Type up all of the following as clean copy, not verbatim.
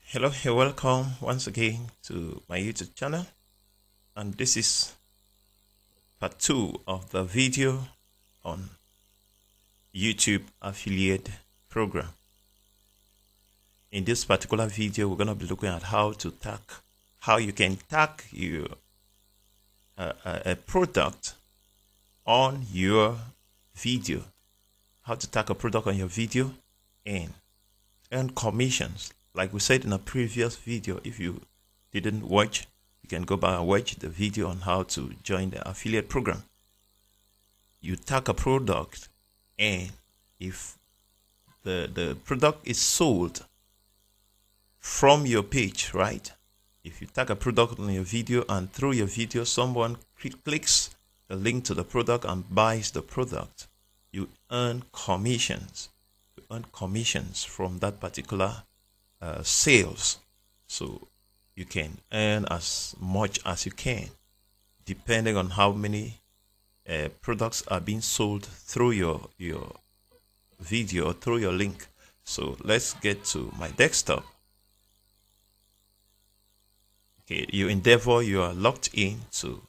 Hello, and welcome once again to my YouTube channel, and this is part 2 of the video on YouTube affiliate program. In this particular video, we're going to be looking at how you can tag your a product on your video, how to tag a product on your video and earn commissions. Like we said in a previous video, if you didn't watch, you can go back and watch the video on how to join the affiliate program. You tag a product, and if the product is sold from your page, right? If you tag a product on your video and through your video someone clicks the link to the product and buys the product, you earn commissions. You earn commissions from that particular sales. So you can earn as much as you can depending on how many products are being sold through your video or through your link. So let's get to my desktop. Okay, you are logged in to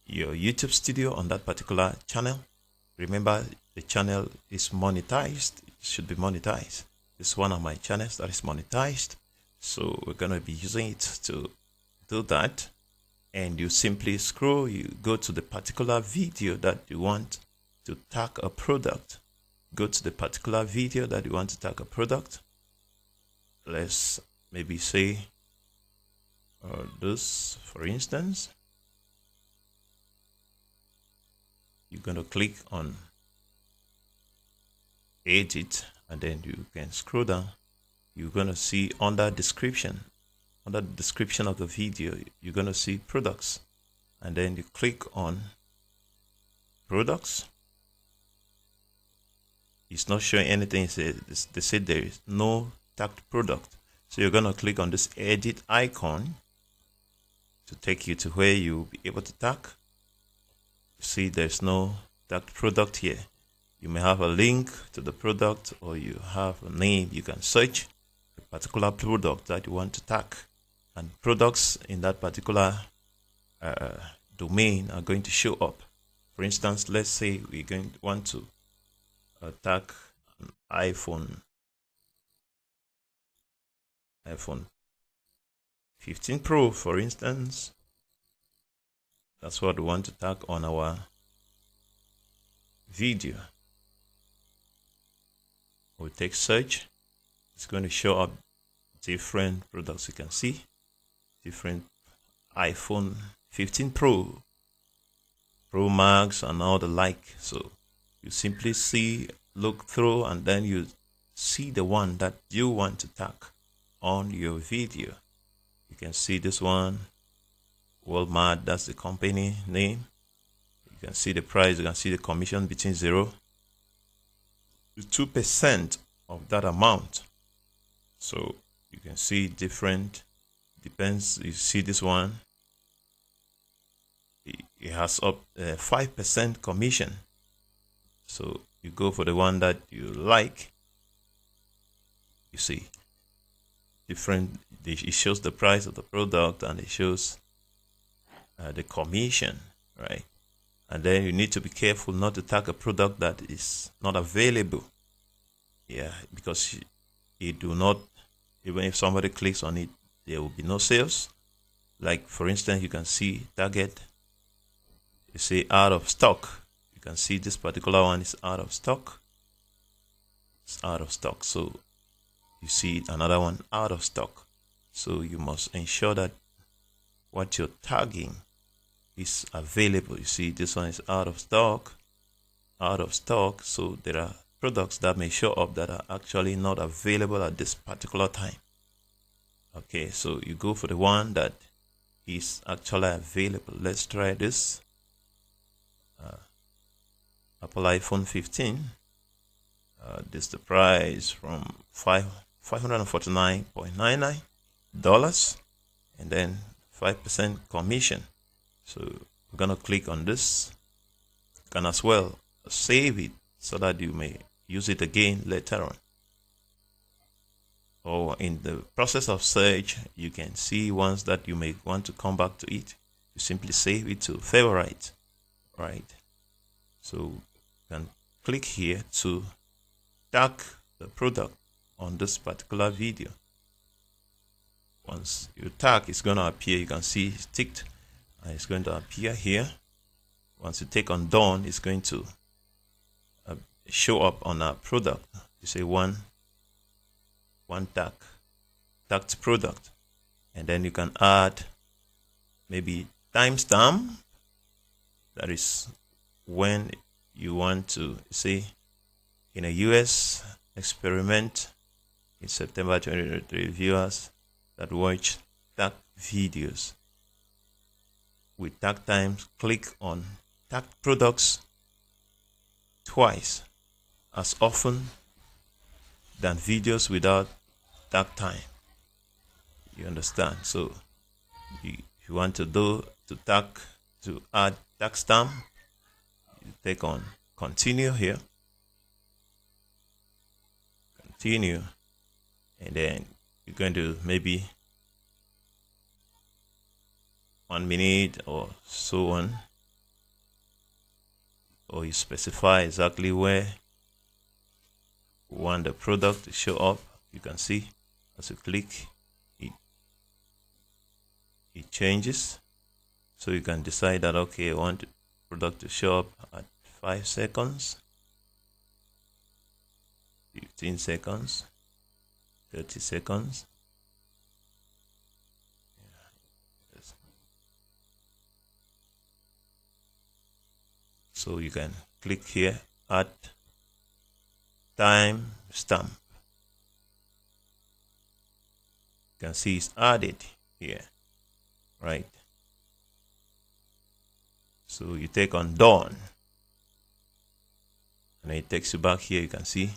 your YouTube studio on that particular channel. Remember, the channel is monetized. It should be monetized. It's one of my channels that is monetized, so we're going to be using it to do that. And you simply scroll, you go to the particular video that you want to tag a product. Go to the particular video that you want to tag a product. Let's maybe say this, for instance. You're going to click on edit, and then you can scroll down. You're going to see under the description of the video, you're going to see products, and then you click on products. It's not showing anything. They said there is no tagged product, so you're going to click on this edit icon to take you to where you'll be able to tag. See, there's no tagged product here. You may have a link to the product, or you have a name. You can search a particular product that you want to tag, and products in that particular domain are going to show up. For instance, let's say we're want to tag an iPhone 15 Pro, for instance. That's what we want to tag on our video. We'll take search. It's going to show up different products. You can see different iPhone 15 Pro, Pro Max, and all the like. So you simply look through, and then you see the one that you want to tag on your video. You can see this one, Walmart. That's the company name. You can see the price. You can see the commission between 0 to 2% of that amount. So you can see different, depends. You see this one, it has up 5% commission. So you go for the one that you like. You see different, it shows the price of the product, and it shows the commission, right? And then you need to be careful not to tag a product that is not available. Yeah, because it do not, even if somebody clicks on it, there will be no sales. Like, for instance, you can see target, you see out of stock. You can see this particular one is out of stock. It's out of stock. So you see another one out of stock. So you must ensure that what you're tagging is available. You see this one is out of stock. So there are products that may show up that are actually not available at this particular time. Okay, so you go for the one that is actually available. Let's try this. Apple iPhone 15. This is the price from $549.99, and then 5% commission. So we're gonna click on this. You can as well save it so that you may use it again later on. or in the process of search, you can see ones that you may want to come back to it. You simply save it to favorite, right? So you can click here to tag the product on this particular video. Once you tag, it's going to appear. You can see it's ticked and it's going to appear here. Once you take on done, it's going to show up on our product. You say one tagged product, and then you can add maybe timestamp. That is when you want to say in a US experiment in September 2023, viewers that watch tag videos with tag times click on tagged products twice as often than videos without tag time. You understand? So if you want to add tag stamp, you take on continue here, continue, and then you're going to maybe 1 minute or so on, or you specify exactly where you want the product to show up. You can see as you click it changes, so you can decide that okay, I want the product to show up at 5 seconds, 15 seconds, 30 seconds. So you can click here, add time stamp. You can see it's added here, right? So you take on done, and it takes you back here. You can see,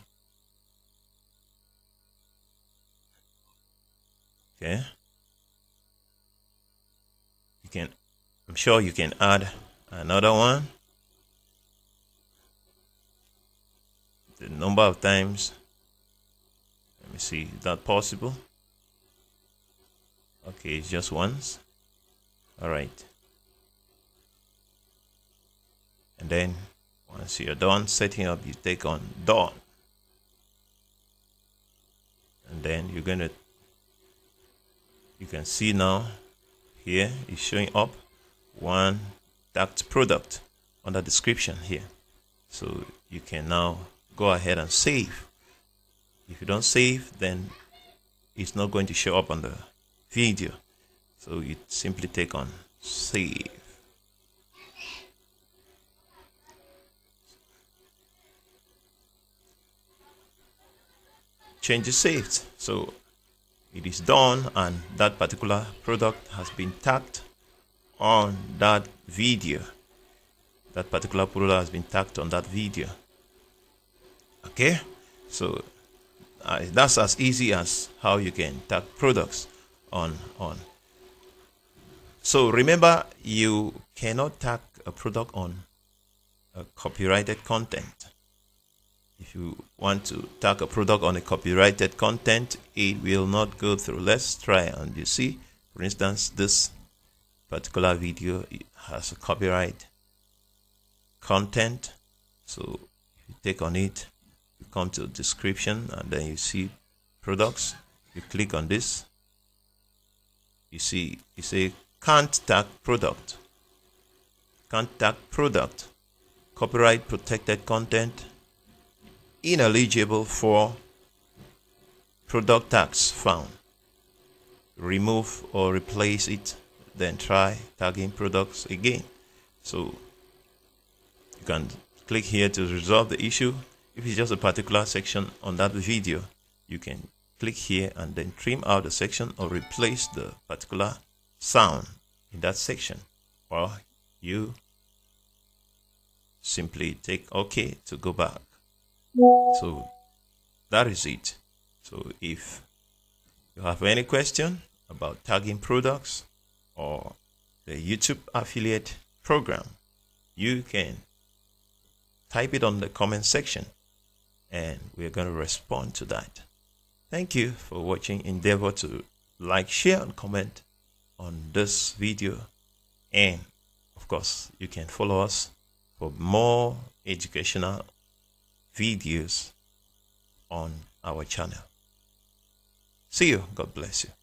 okay. I'm sure you can add another one. The number of times, let me see, is that possible? Okay, it's just once. All right. And then once you're done setting up, you take on done. And then you can see now here is showing up one tagged product on the description here. So you can now go ahead and save. If you don't save, then it's not going to show up on the video. So you simply take on save. Change is saved. So it is done, and that particular product has been tagged on that video. That particular product has been tagged on that video. Okay, so that's as easy as how you can tag products on. So remember, you cannot tag a product on a copyrighted content. If you want to tag a product on a copyrighted content, it will not go through. Let's try, and you see, for instance, this particular video has a copyright content. So if you take on it, you come to description, and then you see products. You click on this. You see, you say can't tag product. Can't tag product. Copyright protected content. Ineligible for product tags found. Remove or replace it. Then try tagging products again. So you can click here to resolve the issue. If it's just a particular section on that video, you can click here and then trim out the section or replace the particular sound in that section, or you simply take OK to go back. So that is it. So if you have any question about tagging products or the YouTube affiliate program, you can type it on the comment section, and we're going to respond to that. Thank you for watching. Endeavor to like, share, and comment on this video. And of course, you can follow us for more educational videos on our channel. See you. God bless you.